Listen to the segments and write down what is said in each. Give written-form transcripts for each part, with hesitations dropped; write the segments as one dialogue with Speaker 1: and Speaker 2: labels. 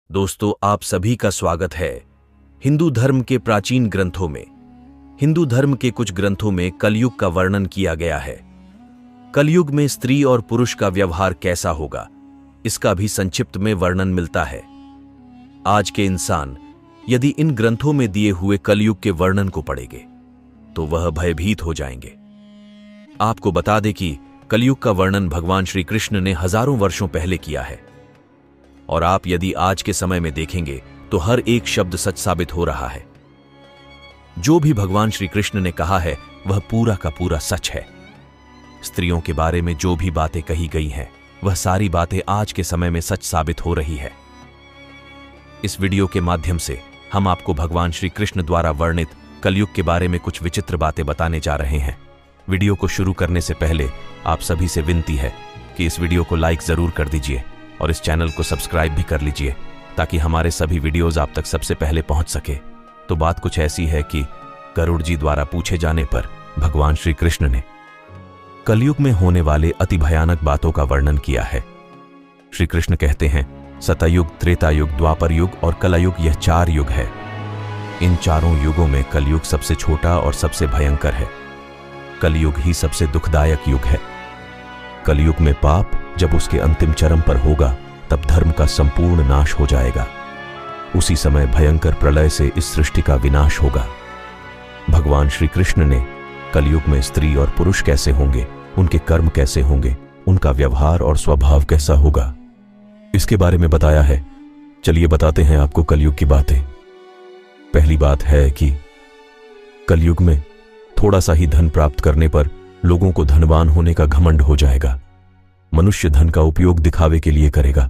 Speaker 1: दोस्तों, आप सभी का स्वागत है। हिंदू धर्म के प्राचीन ग्रंथों में हिंदू धर्म के कुछ ग्रंथों में कलयुग का वर्णन किया गया है। कलयुग में स्त्री और पुरुष का व्यवहार कैसा होगा, इसका भी संक्षिप्त में वर्णन मिलता है। आज के इंसान यदि इन ग्रंथों में दिए हुए कलयुग के वर्णन को पढ़ेंगे तो वह भयभीत हो जाएंगे। आपको बता दें कि कलयुग का वर्णन भगवान श्री कृष्ण ने हजारों वर्षों पहले किया है, और आप यदि आज के समय में देखेंगे तो हर एक शब्द सच साबित हो रहा है। जो भी भगवान श्री कृष्ण ने कहा है वह पूरा का पूरा सच है। स्त्रियों के बारे में जो भी बातें कही गई हैं वह सारी बातें आज के समय में सच साबित हो रही है। इस वीडियो के माध्यम से हम आपको भगवान श्री कृष्ण द्वारा वर्णित कलयुग के बारे में कुछ विचित्र बातें बताने जा रहे हैं। वीडियो को शुरू करने से पहले आप सभी से विनती है कि इस वीडियो को लाइक जरूर कर दीजिए और इस चैनल को सब्सक्राइब भी कर लीजिए ताकि हमारे सभी वीडियोस आप तक सबसे पहले पहुंच सके। तो बात कुछ ऐसी है कि गरुड़ जी द्वारा पूछे जाने पर भगवान श्री कृष्ण ने कलयुग में होने वाले अति भयानक बातों का वर्णन किया है। श्री कृष्ण कहते हैं, सतयुग, त्रेता युग, द्वापर युग और कलयुग, यह 4 युग है। इन चारों युगों में कलयुग सबसे छोटा और सबसे भयंकर है। कलयुग ही सबसे दुखदायक युग है। कलयुग में पाप जब उसके अंतिम चरम पर होगा तब धर्म का संपूर्ण नाश हो जाएगा। उसी समय भयंकर प्रलय से इस सृष्टि का विनाश होगा। भगवान श्री कृष्ण ने कलयुग में स्त्री और पुरुष कैसे होंगे, उनके कर्म कैसे होंगे, उनका व्यवहार और स्वभाव कैसा होगा, इसके बारे में बताया है। चलिए बताते हैं आपको कलयुग की बातें। पहली बात है कि कलयुग में थोड़ा सा ही धन प्राप्त करने पर लोगों को धनवान होने का घमंड हो जाएगा। मनुष्य धन का उपयोग दिखावे के लिए करेगा।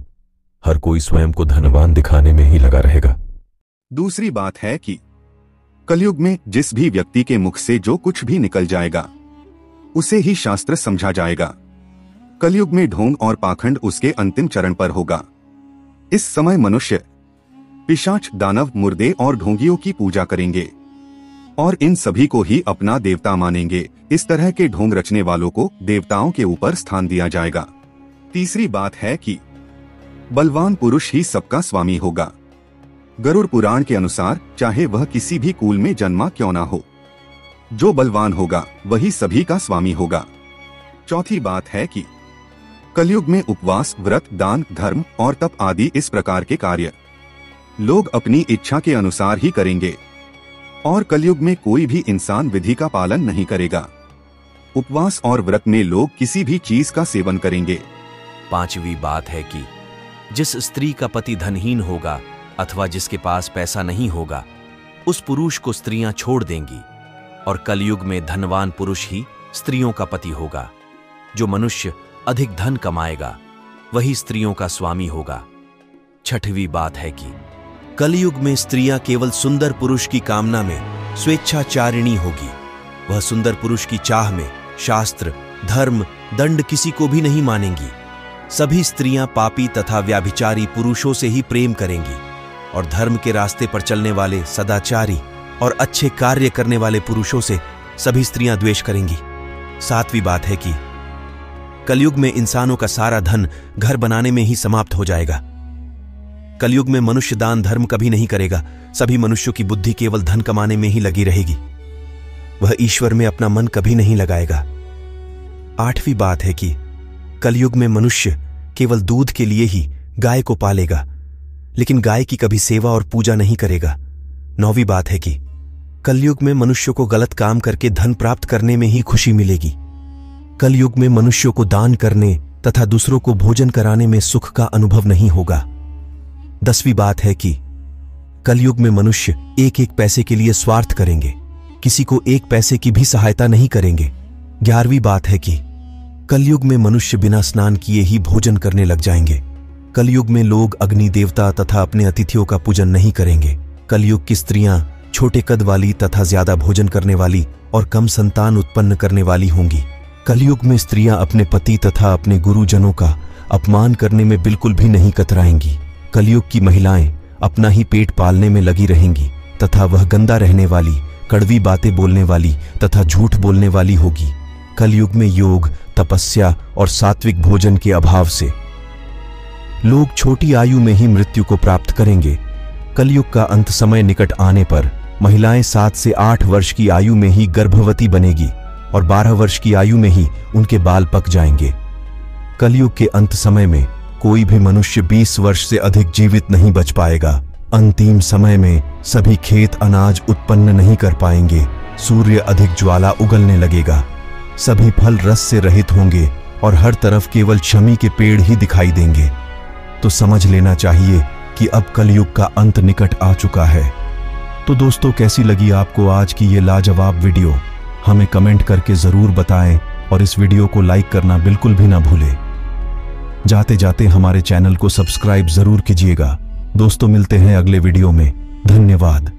Speaker 1: हर कोई स्वयं को धनवान दिखाने में ही लगा रहेगा।
Speaker 2: दूसरी बात है कि कलयुग में जिस भी व्यक्ति के मुख से जो कुछ भी निकल जाएगा उसे ही शास्त्र समझा जाएगा। कलयुग में ढोंग और पाखंड उसके अंतिम चरण पर होगा। इस समय मनुष्य पिशाच, दानव, मुर्दे और ढोंगियों की पूजा करेंगे और इन सभी को ही अपना देवता मानेंगे। इस तरह के ढोंग रचने वालों को देवताओं के ऊपर स्थान दिया जाएगा। तीसरी बात है कि बलवान पुरुष ही सबका स्वामी होगा। गरुड़ पुराण के अनुसार चाहे वह किसी भी कुल में जन्मा क्यों ना हो, जो बलवान होगा वही सभी का स्वामी होगा। चौथी बात है कि कलयुग में उपवास, व्रत, दान, धर्म और तप आदि इस प्रकार के कार्य लोग अपनी इच्छा के अनुसार ही करेंगे और कलयुग में कोई भी इंसान विधि का पालन नहीं करेगा। उपवास और व्रत में लोग किसी भी चीज का सेवन करेंगे।
Speaker 1: पांचवी बात है कि जिस स्त्री का पति धनहीन होगा अथवा जिसके पास पैसा नहीं होगा, उस पुरुष को स्त्रियां छोड़ देंगी और कलयुग में धनवान पुरुष ही स्त्रियों का पति होगा। जो मनुष्य अधिक धन कमाएगा वही स्त्रियों का स्वामी होगा। छठवीं बात है कि कलयुग में स्त्रियां केवल सुंदर पुरुष की कामना में स्वेच्छाचारिणी होगी। वह सुंदर पुरुष की चाह में शास्त्र, धर्म, दंड किसी को भी नहीं मानेंगी। सभी स्त्रियां पापी तथा व्याभिचारी पुरुषों से ही प्रेम करेंगी और धर्म के रास्ते पर चलने वाले, सदाचारी और अच्छे कार्य करने वाले पुरुषों से सभी स्त्रियां द्वेष करेंगी। सातवीं बात है कि कलयुग में इंसानों का सारा धन घर बनाने में ही समाप्त हो जाएगा। कलयुग में मनुष्य दान धर्म कभी नहीं करेगा। सभी मनुष्यों की बुद्धि केवल धन कमाने में ही लगी रहेगी। वह ईश्वर में अपना मन कभी नहीं लगाएगा। आठवीं बात है कि कलयुग में मनुष्य केवल दूध के लिए ही गाय को पालेगा, लेकिन गाय की कभी सेवा और पूजा नहीं करेगा। नौवीं बात है कि कलयुग में मनुष्य को गलत काम करके धन प्राप्त करने में ही खुशी मिलेगी। कलयुग में मनुष्यों को दान करने तथा दूसरों को भोजन कराने में सुख का अनुभव नहीं होगा। 10वीं बात है कि कलयुग में मनुष्य एक एक पैसे के लिए स्वार्थ करेंगे, किसी को एक पैसे की भी सहायता नहीं करेंगे। 11वीं बात है कि कलयुग में मनुष्य बिना स्नान किए ही भोजन करने लग जाएंगे। कलयुग में लोग अग्नि देवता तथा अपने अतिथियों का पूजन नहीं करेंगे। कलयुग की स्त्रियां छोटे कद वाली तथा ज्यादा भोजन करने वाली और कम संतान उत्पन्न करने वाली होंगी। कलयुग में स्त्रियां अपने पति तथा अपने गुरुजनों का अपमान करने में बिल्कुल भी नहीं कतराएंगी। कलयुग की महिलाएं अपना ही पेट पालने में लगी रहेंगी तथा वह गंदा रहने वाली, कड़वी बातें बोलने वाली तथा झूठ बोलने वाली होगी। कलयुग में योग, तपस्या और सात्विक भोजन के अभाव से लोग छोटी आयु में ही मृत्यु को प्राप्त करेंगे। कलयुग का अंत समय निकट आने पर महिलाएं 7 से 8 वर्ष की आयु में ही गर्भवती बनेगी और 12 वर्ष की आयु में ही उनके बाल पक जाएंगे। कलयुग के अंत समय में कोई भी मनुष्य 20 वर्ष से अधिक जीवित नहीं बच पाएगा। अंतिम समय में सभी खेत अनाज उत्पन्न नहीं कर पाएंगे। सूर्य अधिक ज्वाला उगलने लगेगा। सभी फल रस से रहित होंगे और हर तरफ केवल शमी के पेड़ ही दिखाई देंगे। तो समझ लेना चाहिए कि अब कलयुग का अंत निकट आ चुका है। तो दोस्तों, कैसी लगी आपको आज की ये लाजवाब वीडियो? हमें कमेंट करके जरूर बताएं और इस वीडियो को लाइक करना बिल्कुल भी ना भूलें। जाते जाते हमारे चैनल को सब्सक्राइब जरूर कीजिएगा। दोस्तों, मिलते हैं अगले वीडियो में। धन्यवाद।